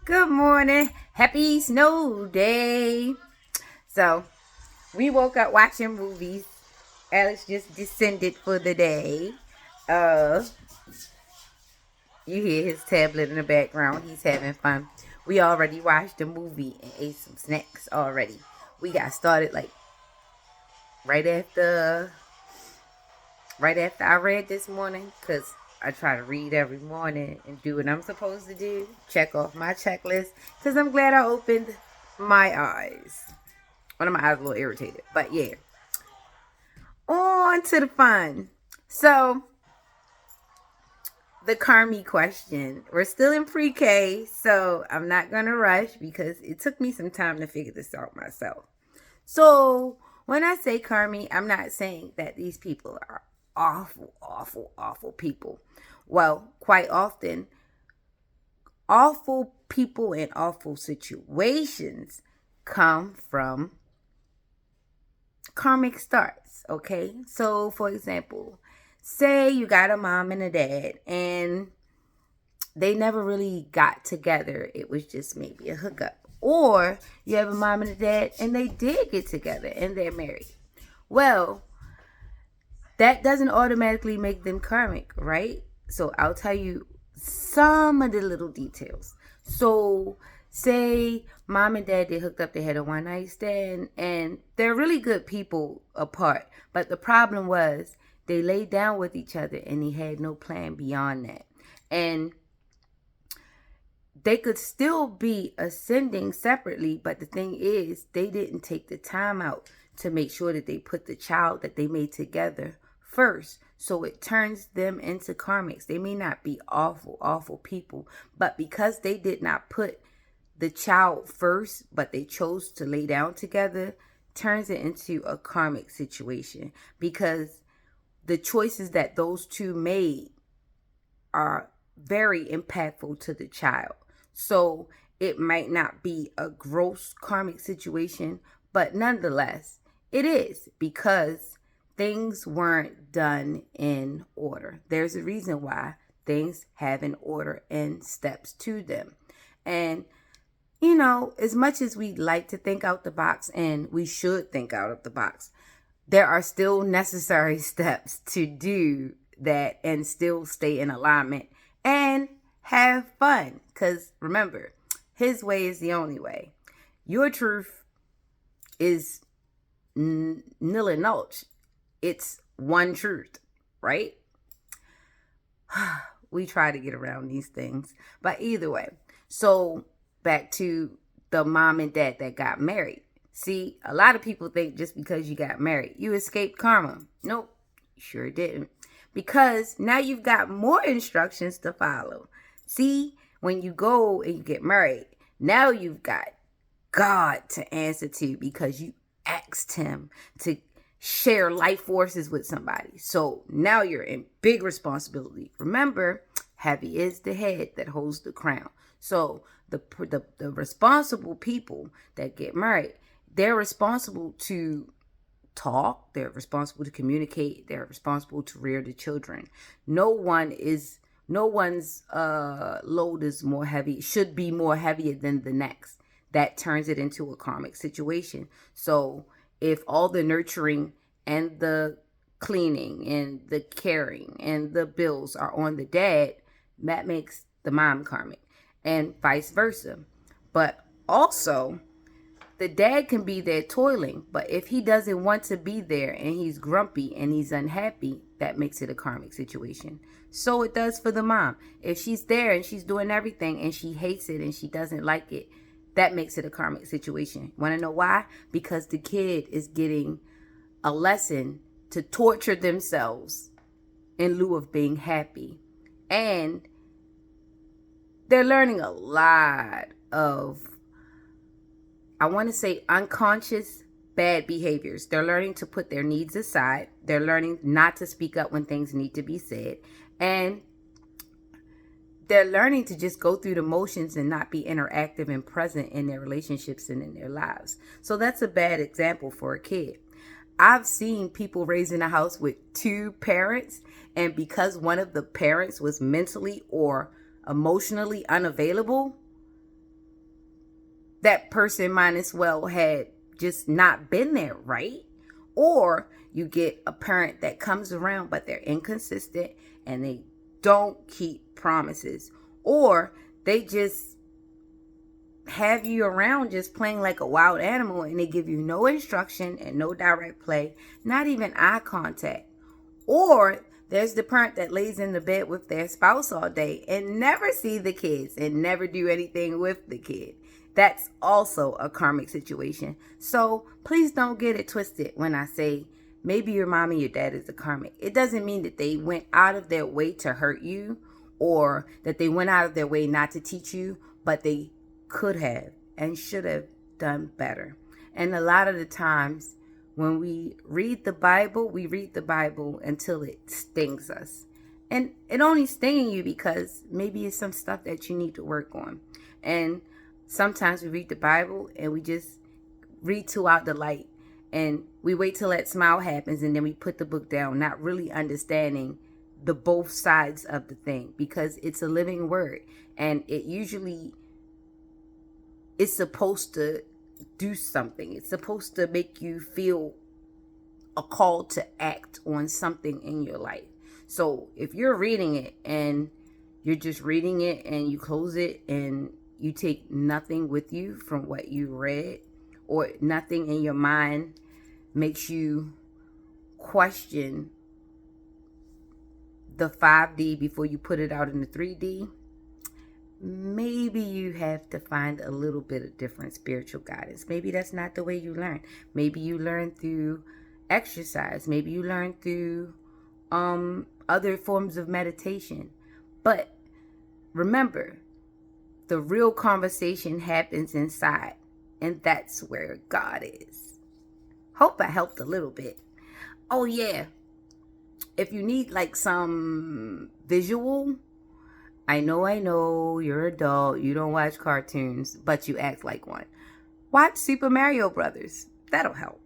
Good morning. Happy snow day. So, we woke up watching movies. Alex just descended for the day. Uh, you hear his tablet in the background. He's having fun. We already watched the movie and ate some snacks already. We got started like right after I read this morning because I try to read every morning and do what I'm supposed to do. Check off my checklist because I'm glad I opened my eyes. One of my eyes a little irritated. But yeah. On to the fun. So, the Karmi question. We're still in pre-K, so I'm not going to rush because it took me some time to figure this out myself. So, when I say Karmi, I'm not saying that these people are awful people. Well, quite often, awful people and awful situations come from karmic starts, okay? So, for example, say you got a mom and a dad and they never really got together. It was just maybe a hookup. Or you have a mom and a dad and they did get together and they're married. Well, that doesn't automatically make them karmic, right? So I'll tell you some of the little details. So say mom and dad, they hooked up, they had a one night stand, and they're really good people apart. But the problem was they laid down with each other and they had no plan beyond that. And they could still be ascending separately, but the thing is, they didn't take the time out to make sure that they put the child that they made together first. So it turns them into karmics. They may not be awful people, but because they did not put the child first, but they chose to lay down together, turns it into a karmic situation because the choices that those two made are very impactful to the child. So it might not be a gross karmic situation, but nonetheless, it is because things weren't done in order. There's a reason why things have an order and steps to them. And as much as we like to think out the box, and we should think out of the box, there are still necessary steps to do that and still stay in alignment and have fun. Because remember, his way is the only way. Your truth is nil and nulch. It's one truth, right? We try to get around these things. But either way, so back to the mom and dad that got married. See, a lot of people think just because you got married, you escaped karma. Nope, sure didn't. Because now you've got more instructions to follow. See, when you go and you get married, now you've got God to answer to because you asked him to share life forces with somebody. So now you're in big responsibility. Remember, heavy is the head that holds the crown. So the responsible people that get married, they're responsible to talk, they're responsible to communicate, they're responsible to rear the children. No one's load is more heavy, should be more heavier than the next. That turns it into a karmic situation. So if all the nurturing and the cleaning and the caring and the bills are on the dad, that makes the mom karmic, and vice versa. But also, the dad can be there toiling, but if he doesn't want to be there and he's grumpy and he's unhappy, that makes it a karmic situation. So it does for the mom. If she's there and she's doing everything and she hates it and she doesn't like it, that makes it a karmic situation. Want to know why? Because the kid is getting a lesson to torture themselves in lieu of being happy. And they're learning a lot of, I want to say, unconscious bad behaviors. They're learning to put their needs aside. They're learning not to speak up when things need to be said. And they're learning to just go through the motions and not be interactive and present in their relationships and in their lives. So that's a bad example for a kid. I've seen people raised in a house with two parents, and because one of the parents was mentally or emotionally unavailable, that person might as well had just not been there, right? Or you get a parent that comes around, but they're inconsistent and they don't keep promises. Or they just have you around just playing like a wild animal, and they give you no instruction and no direct play, not even eye contact. Or there's the parent that lays in the bed with their spouse all day and never see the kids and never do anything with the kid. That's also a karmic situation. So please don't get it twisted when I say maybe your mom and your dad is a karmic. It doesn't mean that they went out of their way to hurt you or that they went out of their way not to teach you, but they could have and should have done better. And a lot of the times when we read the Bible until it stings us. And it only stinging you because maybe it's some stuff that you need to work on. And sometimes we read the Bible and we just read two out the light. And we wait till that smile happens and then we put the book down, not really understanding the both sides of the thing, because it's a living word. And it usually is supposed to do something. It's supposed to make you feel a call to act on something in your life. So if you're reading it and you're just reading it and you close it and you take nothing with you from what you read, or nothing in your mind makes you question the 5D before you put it out in the 3D, maybe you have to find a little bit of different spiritual guidance. Maybe that's not the way you learn. Maybe you learn through exercise. Maybe you learn through other forms of meditation. But remember, the real conversation happens inside, and that's where God is. Hope I helped a little bit. Oh yeah, if you need like some visual, I know, you're an adult, you don't watch cartoons, but you act like one. Watch Super Mario Brothers. That'll help.